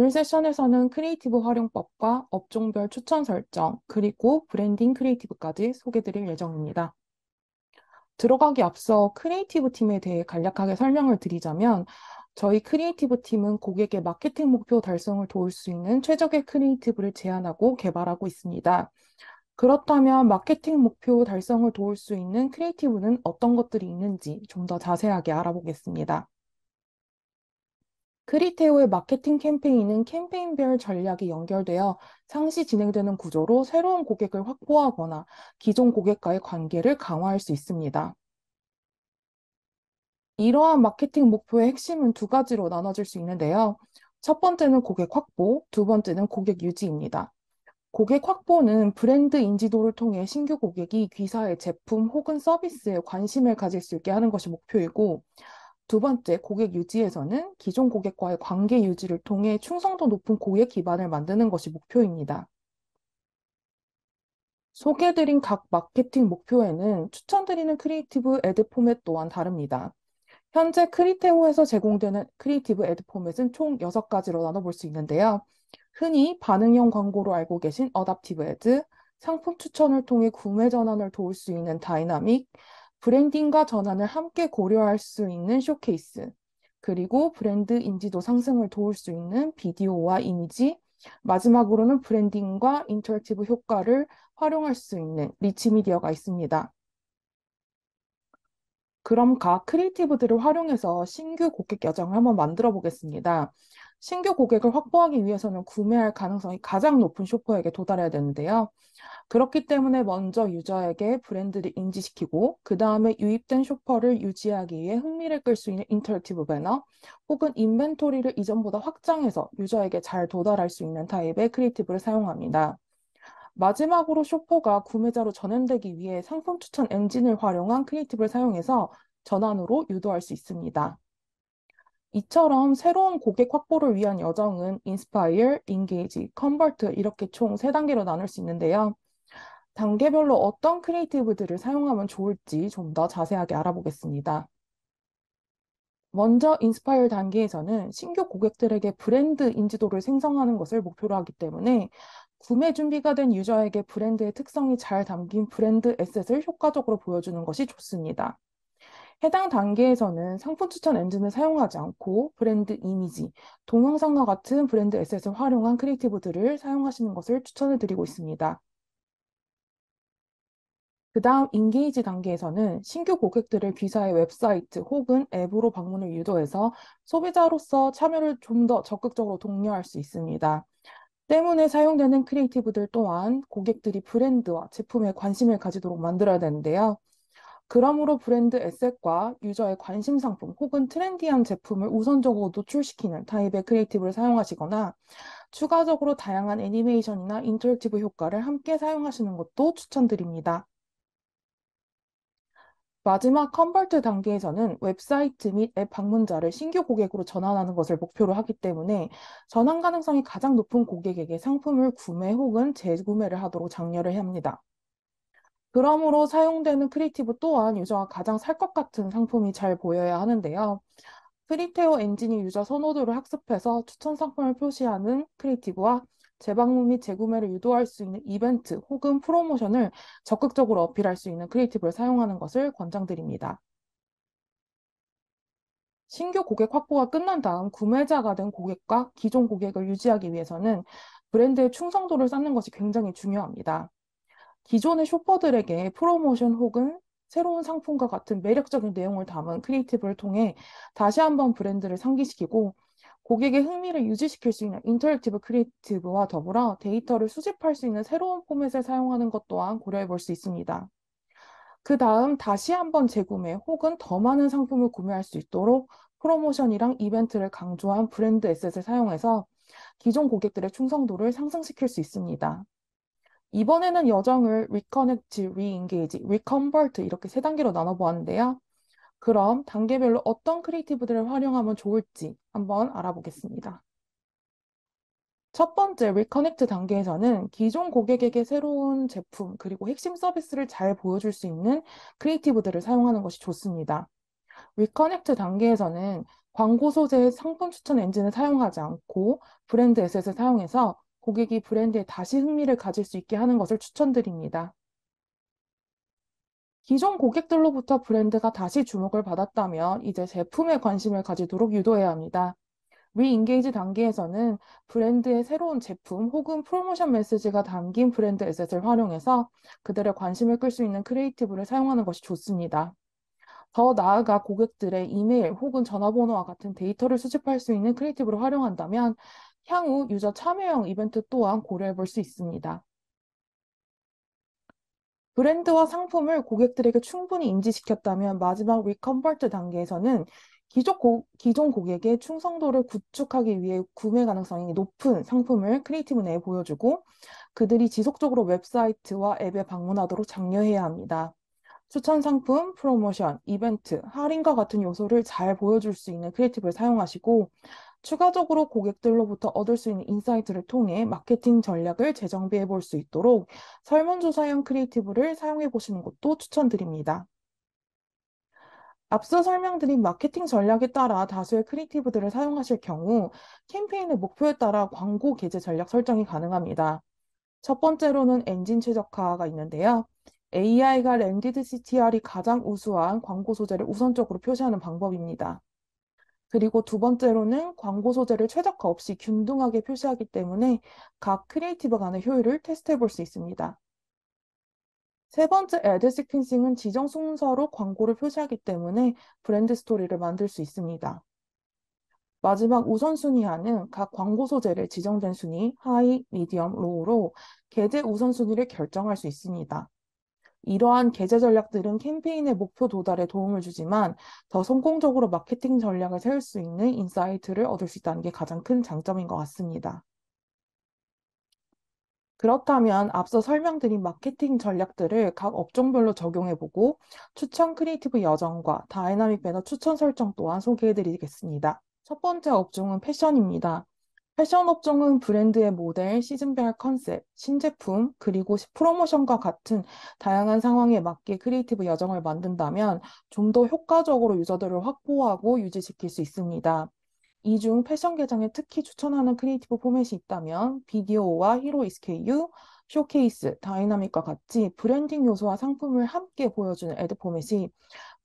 오늘 세션에서는 크리에이티브 활용법과 업종별 추천 설정, 그리고 브랜딩 크리에이티브까지 소개드릴 예정입니다. 들어가기 앞서 크리에이티브 팀에 대해 간략하게 설명을 드리자면, 저희 크리에이티브 팀은 고객의 마케팅 목표 달성을 도울 수 있는 최적의 크리에이티브를 제안하고 개발하고 있습니다. 그렇다면 마케팅 목표 달성을 도울 수 있는 크리에이티브는 어떤 것들이 있는지 좀 더 자세하게 알아보겠습니다. 크리테오의 마케팅 캠페인은 캠페인별 전략이 연결되어 상시 진행되는 구조로 새로운 고객을 확보하거나 기존 고객과의 관계를 강화할 수 있습니다. 이러한 마케팅 목표의 핵심은 두 가지로 나눠질 수 있는데요. 첫 번째는 고객 확보, 두 번째는 고객 유지입니다. 고객 확보는 브랜드 인지도를 통해 신규 고객이 귀사의 제품 혹은 서비스에 관심을 가질 수 있게 하는 것이 목표이고, 두 번째, 고객 유지에서는 기존 고객과의 관계 유지를 통해 충성도 높은 고객 기반을 만드는 것이 목표입니다. 소개해드린 각 마케팅 목표에는 추천드리는 크리에이티브 애드 포맷 또한 다릅니다. 현재 크리테오에서 제공되는 크리에이티브 애드 포맷은 총 6가지로 나눠볼 수 있는데요. 흔히 반응형 광고로 알고 계신 어답티브 애드, 상품 추천을 통해 구매 전환을 도울 수 있는 다이나믹, 브랜딩과 전환을 함께 고려할 수 있는 쇼케이스, 그리고 브랜드 인지도 상승을 도울 수 있는 비디오와 이미지, 마지막으로는 브랜딩과 인터랙티브 효과를 활용할 수 있는 리치 미디어가 있습니다. 그럼 각 크리에이티브들을 활용해서 신규 고객 여정을 한번 만들어 보겠습니다. 신규 고객을 확보하기 위해서는 구매할 가능성이 가장 높은 쇼퍼에게 도달해야 되는데요. 그렇기 때문에 먼저 유저에게 브랜드를 인지시키고, 그 다음에 유입된 쇼퍼를 유지하기 위해 흥미를 끌 수 있는 인터랙티브 배너, 혹은 인벤토리를 이전보다 확장해서 유저에게 잘 도달할 수 있는 타입의 크리에이티브를 사용합니다. 마지막으로 쇼퍼가 구매자로 전환되기 위해 상품 추천 엔진을 활용한 크리에이티브를 사용해서 전환으로 유도할 수 있습니다. 이처럼 새로운 고객 확보를 위한 여정은 인스파이어, 인게이지, 컨버트 이렇게 총 3단계로 나눌 수 있는데요. 단계별로 어떤 크리에이티브들을 사용하면 좋을지 좀 더 자세하게 알아보겠습니다. 먼저 인스파이어 단계에서는 신규 고객들에게 브랜드 인지도를 생성하는 것을 목표로 하기 때문에 구매 준비가 된 유저에게 브랜드의 특성이 잘 담긴 브랜드 에셋을 효과적으로 보여주는 것이 좋습니다. 해당 단계에서는 상품 추천 엔진을 사용하지 않고 브랜드 이미지, 동영상과 같은 브랜드 에셋을 활용한 크리에이티브들을 사용하시는 것을 추천을 드리고 있습니다. 그 다음 인게이지 단계에서는 신규 고객들을 귀사의 웹사이트 혹은 앱으로 방문을 유도해서 소비자로서 참여를 좀 더 적극적으로 독려할 수 있습니다. 때문에 사용되는 크리에이티브들 또한 고객들이 브랜드와 제품에 관심을 가지도록 만들어야 되는데요. 그러므로 브랜드 에셋과 유저의 관심 상품 혹은 트렌디한 제품을 우선적으로 노출시키는 타입의 크리에이티브를 사용하시거나 추가적으로 다양한 애니메이션이나 인터랙티브 효과를 함께 사용하시는 것도 추천드립니다. 마지막 컨버트 단계에서는 웹사이트 및 앱 방문자를 신규 고객으로 전환하는 것을 목표로 하기 때문에 전환 가능성이 가장 높은 고객에게 상품을 구매 혹은 재구매를 하도록 장려를 합니다. 그러므로 사용되는 크리에이티브 또한 유저가 가장 살 것 같은 상품이 잘 보여야 하는데요. 프리테오 엔진이 유저 선호도를 학습해서 추천 상품을 표시하는 크리에이티브와 재방문 및 재구매를 유도할 수 있는 이벤트 혹은 프로모션을 적극적으로 어필할 수 있는 크리에이티브를 사용하는 것을 권장드립니다. 신규 고객 확보가 끝난 다음 구매자가 된 고객과 기존 고객을 유지하기 위해서는 브랜드의 충성도를 쌓는 것이 굉장히 중요합니다. 기존의 쇼퍼들에게 프로모션 혹은 새로운 상품과 같은 매력적인 내용을 담은 크리에이티브를 통해 다시 한번 브랜드를 상기시키고 고객의 흥미를 유지시킬 수 있는 인터랙티브 크리에이티브와 더불어 데이터를 수집할 수 있는 새로운 포맷을 사용하는 것 또한 고려해 볼 수 있습니다. 그 다음 다시 한번 재구매 혹은 더 많은 상품을 구매할 수 있도록 프로모션이랑 이벤트를 강조한 브랜드 에셋을 사용해서 기존 고객들의 충성도를 상승시킬 수 있습니다. 이번에는 여정을 리커넥트, 리인게이지, 리컨버트 이렇게 3단계로 나눠보았는데요. 그럼 단계별로 어떤 크리에이티브들을 활용하면 좋을지 한번 알아보겠습니다. 첫 번째, 리커넥트 단계에서는 기존 고객에게 새로운 제품, 그리고 핵심 서비스를 잘 보여줄 수 있는 크리에이티브들을 사용하는 것이 좋습니다. 리커넥트 단계에서는 광고 소재의 상품 추천 엔진을 사용하지 않고 브랜드 에셋을 사용해서 고객이 브랜드에 다시 흥미를 가질 수 있게 하는 것을 추천드립니다. 기존 고객들로부터 브랜드가 다시 주목을 받았다면 이제 제품에 관심을 가지도록 유도해야 합니다. 리인게이지 단계에서는 브랜드의 새로운 제품 혹은 프로모션 메시지가 담긴 브랜드 에셋을 활용해서 그들의 관심을 끌 수 있는 크리에이티브를 사용하는 것이 좋습니다. 더 나아가 고객들의 이메일 혹은 전화번호와 같은 데이터를 수집할 수 있는 크리에이티브를 활용한다면 향후 유저 참여형 이벤트 또한 고려해 볼 수 있습니다. 브랜드와 상품을 고객들에게 충분히 인지시켰다면 마지막 리컨버트 단계에서는 기존 고객의 충성도를 구축하기 위해 구매 가능성이 높은 상품을 크리에이티브 내에 보여주고 그들이 지속적으로 웹사이트와 앱에 방문하도록 장려해야 합니다. 추천 상품, 프로모션, 이벤트, 할인과 같은 요소를 잘 보여줄 수 있는 크리에이티브를 사용하시고 추가적으로 고객들로부터 얻을 수 있는 인사이트를 통해 마케팅 전략을 재정비해 볼 수 있도록 설문조사형 크리에이티브를 사용해 보시는 것도 추천드립니다. 앞서 설명드린 마케팅 전략에 따라 다수의 크리에이티브들을 사용하실 경우 캠페인의 목표에 따라 광고 게재 전략 설정이 가능합니다. 첫 번째로는 엔진 최적화가 있는데요. AI가 랜디드 CTR이 가장 우수한 광고 소재를 우선적으로 표시하는 방법입니다. 그리고 두 번째로는 광고 소재를 최적화 없이 균등하게 표시하기 때문에 각 크리에이티브 간의 효율을 테스트해 볼 수 있습니다. 세 번째 애드 시퀀싱은 지정 순서로 광고를 표시하기 때문에 브랜드 스토리를 만들 수 있습니다. 마지막 우선순위하는 각 광고 소재를 지정된 순위, 하이, 미디엄, 로우로 게재 우선순위를 결정할 수 있습니다. 이러한 게재 전략들은 캠페인의 목표 도달에 도움을 주지만 더 성공적으로 마케팅 전략을 세울 수 있는 인사이트를 얻을 수 있다는 게 가장 큰 장점인 것 같습니다. 그렇다면 앞서 설명드린 마케팅 전략들을 각 업종별로 적용해보고 추천 크리에이티브 여정과 다이나믹 배너 추천 설정 또한 소개해드리겠습니다. 첫 번째 업종은 패션입니다. 패션 업종은 브랜드의 모델, 시즌별 컨셉, 신제품, 그리고 프로모션과 같은 다양한 상황에 맞게 크리에이티브 여정을 만든다면 좀 더 효과적으로 유저들을 확보하고 유지시킬 수 있습니다. 이 중 패션 계정에 특히 추천하는 크리에이티브 포맷이 있다면 비디오와 히로 SKU, 쇼케이스, 다이나믹과 같이 브랜딩 요소와 상품을 함께 보여주는 애드 포맷이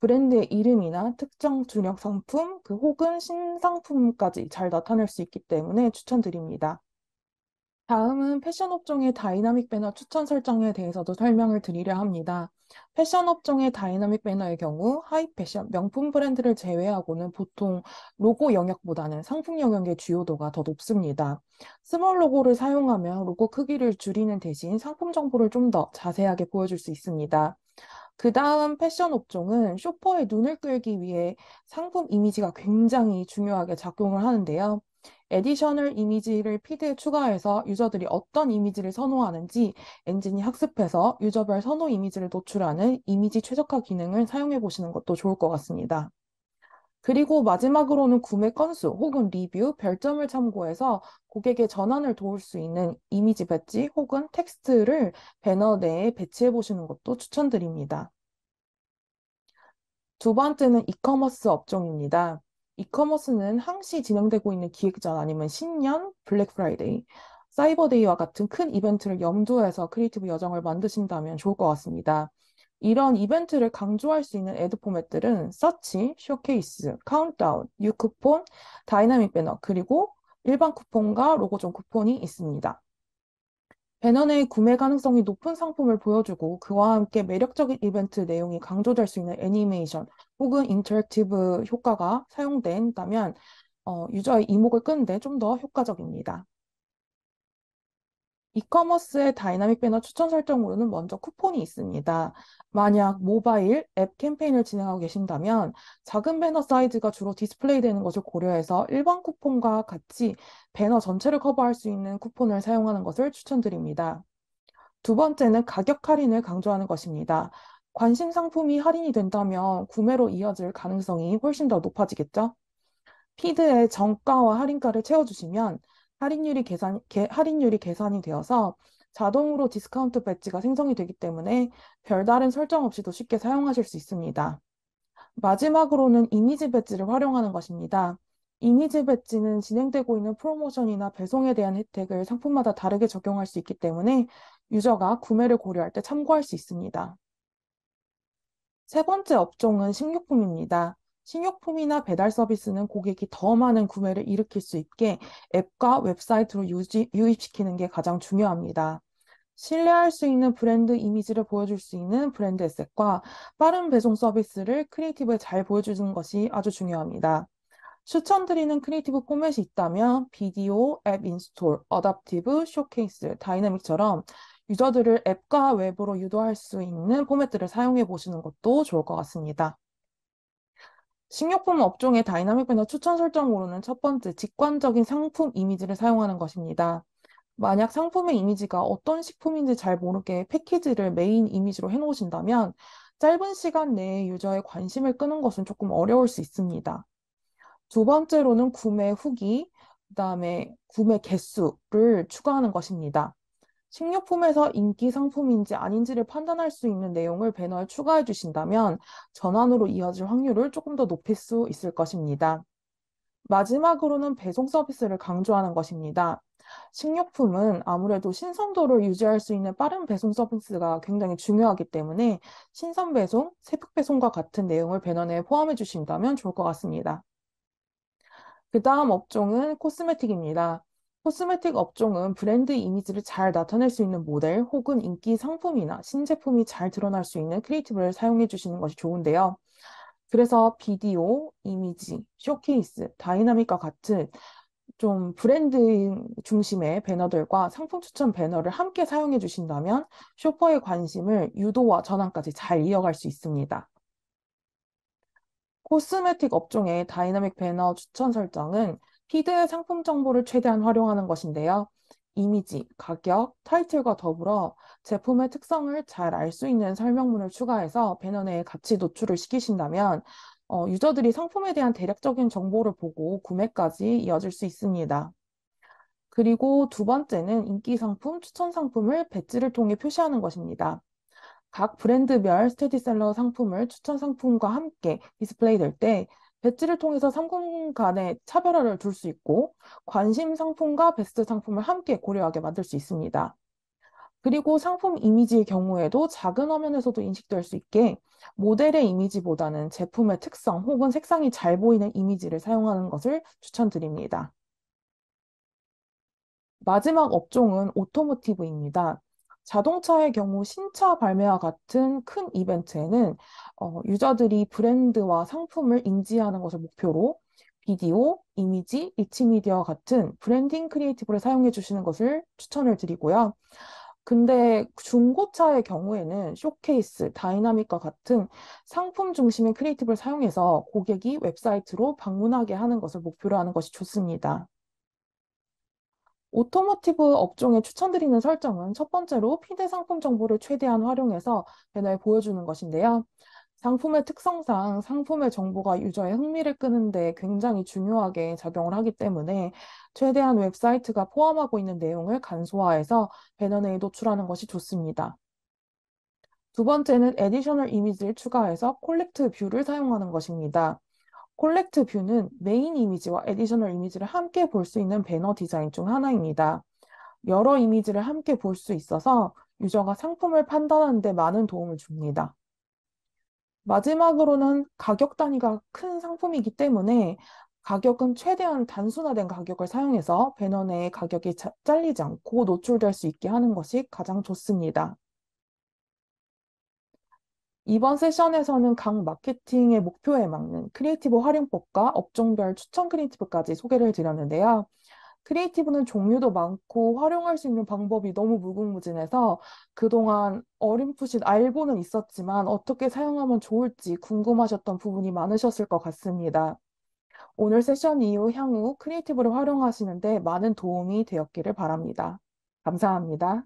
브랜드의 이름이나 특정 주력 상품, 혹은 신상품까지 잘 나타낼 수 있기 때문에 추천드립니다. 다음은 패션 업종의 다이나믹 배너 추천 설정에 대해서도 설명을 드리려 합니다. 패션 업종의 다이나믹 배너의 경우 하이 패션, 명품 브랜드를 제외하고는 보통 로고 영역보다는 상품 영역의 주요도가 더 높습니다. 스몰 로고를 사용하면 로고 크기를 줄이는 대신 상품 정보를 좀 더 자세하게 보여줄 수 있습니다. 그 다음 패션 업종은 쇼퍼의 눈을 끌기 위해 상품 이미지가 굉장히 중요하게 작용을 하는데요. 에디셔널 이미지를 피드에 추가해서 유저들이 어떤 이미지를 선호하는지 엔진이 학습해서 유저별 선호 이미지를 노출하는 이미지 최적화 기능을 사용해 보시는 것도 좋을 것 같습니다. 그리고 마지막으로는 구매 건수 혹은 리뷰, 별점을 참고해서 고객의 전환을 도울 수 있는 이미지 배지 혹은 텍스트를 배너 내에 배치해 보시는 것도 추천드립니다. 두 번째는 이커머스 업종입니다. 이커머스는 항시 진행되고 있는 기획전 아니면 신년, 블랙 프라이데이, 사이버데이와 같은 큰 이벤트를 염두해서 크리에이티브 여정을 만드신다면 좋을 것 같습니다. 이런 이벤트를 강조할 수 있는 애드 포맷들은 서치, 쇼케이스, 카운트다운, 뉴 쿠폰, 다이나믹 배너, 그리고 일반 쿠폰과 로고존 쿠폰이 있습니다. 배너 내의 구매 가능성이 높은 상품을 보여주고 그와 함께 매력적인 이벤트 내용이 강조될 수 있는 애니메이션 혹은 인터랙티브 효과가 사용된다면 유저의 이목을 끄는데 좀 더 효과적입니다. 이커머스의 다이나믹 배너 추천 설정으로는 먼저 쿠폰이 있습니다. 만약 모바일 앱 캠페인을 진행하고 계신다면 작은 배너 사이즈가 주로 디스플레이 되는 것을 고려해서 일반 쿠폰과 같이 배너 전체를 커버할 수 있는 쿠폰을 사용하는 것을 추천드립니다. 두 번째는 가격 할인을 강조하는 것입니다. 관심 상품이 할인이 된다면 구매로 이어질 가능성이 훨씬 더 높아지겠죠? 피드에 정가와 할인가를 채워주시면 할인율이 계산이 되어서 자동으로 디스카운트 배지가 생성이 되기 때문에 별다른 설정 없이도 쉽게 사용하실 수 있습니다. 마지막으로는 이미지 배지를 활용하는 것입니다. 이미지 배지는 진행되고 있는 프로모션이나 배송에 대한 혜택을 상품마다 다르게 적용할 수 있기 때문에 유저가 구매를 고려할 때 참고할 수 있습니다. 세 번째 업종은 식료품입니다. 식료품이나 배달 서비스는 고객이 더 많은 구매를 일으킬 수 있게 앱과 웹사이트로 유입시키는 게 가장 중요합니다. 신뢰할 수 있는 브랜드 이미지를 보여줄 수 있는 브랜드 에셋과 빠른 배송 서비스를 크리에이티브에 잘 보여주는 것이 아주 중요합니다. 추천드리는 크리에이티브 포맷이 있다면 비디오, 앱 인스톨, 어답티브, 쇼케이스, 다이내믹처럼 유저들을 앱과 웹으로 유도할 수 있는 포맷들을 사용해 보시는 것도 좋을 것 같습니다. 식료품 업종의 다이나믹 배너 추천 설정으로는 첫 번째, 직관적인 상품 이미지를 사용하는 것입니다. 만약 상품의 이미지가 어떤 식품인지 잘 모르게 패키지를 메인 이미지로 해놓으신다면 짧은 시간 내에 유저의 관심을 끄는 것은 조금 어려울 수 있습니다. 두 번째로는 구매 후기, 그다음에 구매 개수를 추가하는 것입니다. 식료품에서 인기 상품인지 아닌지를 판단할 수 있는 내용을 배너에 추가해 주신다면 전환으로 이어질 확률을 조금 더 높일 수 있을 것입니다. 마지막으로는 배송 서비스를 강조하는 것입니다. 식료품은 아무래도 신선도를 유지할 수 있는 빠른 배송 서비스가 굉장히 중요하기 때문에 신선 배송, 새벽 배송과 같은 내용을 배너에 포함해 주신다면 좋을 것 같습니다. 그 다음 업종은 코스메틱입니다. 코스메틱 업종은 브랜드 이미지를 잘 나타낼 수 있는 모델 혹은 인기 상품이나 신제품이 잘 드러날 수 있는 크리에이티브를 사용해 주시는 것이 좋은데요. 그래서 비디오, 이미지, 쇼케이스, 다이나믹과 같은 좀 브랜드 중심의 배너들과 상품 추천 배너를 함께 사용해 주신다면 쇼퍼의 관심을 유도와 전환까지 잘 이어갈 수 있습니다. 코스메틱 업종의 다이나믹 배너 추천 설정은 피드의 상품 정보를 최대한 활용하는 것인데요. 이미지, 가격, 타이틀과 더불어 제품의 특성을 잘 알 수 있는 설명문을 추가해서 배너 내에 같이 노출을 시키신다면 유저들이 상품에 대한 대략적인 정보를 보고 구매까지 이어질 수 있습니다. 그리고 두 번째는 인기 상품, 추천 상품을 배지를 통해 표시하는 것입니다. 각 브랜드별 스테디셀러 상품을 추천 상품과 함께 디스플레이 될 때 배지를 통해서 상품 간의 차별화를 둘 수 있고 관심 상품과 베스트 상품을 함께 고려하게 만들 수 있습니다. 그리고 상품 이미지의 경우에도 작은 화면에서도 인식될 수 있게 모델의 이미지보다는 제품의 특성 혹은 색상이 잘 보이는 이미지를 사용하는 것을 추천드립니다. 마지막 업종은 오토모티브입니다. 자동차의 경우 신차 발매와 같은 큰 이벤트에는 유저들이 브랜드와 상품을 인지하는 것을 목표로 비디오, 이미지, 리치미디어와 같은 브랜딩 크리에이티브를 사용해 주시는 것을 추천을 드리고요. 근데 중고차의 경우에는 쇼케이스, 다이나믹과 같은 상품 중심의 크리에이티브를 사용해서 고객이 웹사이트로 방문하게 하는 것을 목표로 하는 것이 좋습니다. 오토모티브 업종에 추천드리는 설정은 첫 번째로 피드 상품 정보를 최대한 활용해서 배너에 보여주는 것인데요. 상품의 특성상 상품의 정보가 유저의 흥미를 끄는데 굉장히 중요하게 작용을 하기 때문에 최대한 웹사이트가 포함하고 있는 내용을 간소화해서 배너 내에 노출하는 것이 좋습니다. 두 번째는 에디셔널 이미지를 추가해서 콜렉트 뷰를 사용하는 것입니다. 콜렉트 뷰는 메인 이미지와 에디셔널 이미지를 함께 볼 수 있는 배너 디자인 중 하나입니다. 여러 이미지를 함께 볼 수 있어서 유저가 상품을 판단하는 데 많은 도움을 줍니다. 마지막으로는 가격 단위가 큰 상품이기 때문에 가격은 최대한 단순화된 가격을 사용해서 배너 내에 가격이 잘리지 않고 노출될 수 있게 하는 것이 가장 좋습니다. 이번 세션에서는 각 마케팅의 목표에 맞는 크리에이티브 활용법과 업종별 추천 크리에이티브까지 소개를 드렸는데요. 크리에이티브는 종류도 많고 활용할 수 있는 방법이 너무 무궁무진해서 그동안 어렴풋이 알고는 있었지만 어떻게 사용하면 좋을지 궁금하셨던 부분이 많으셨을 것 같습니다. 오늘 세션 이후 향후 크리에이티브를 활용하시는데 많은 도움이 되었기를 바랍니다. 감사합니다.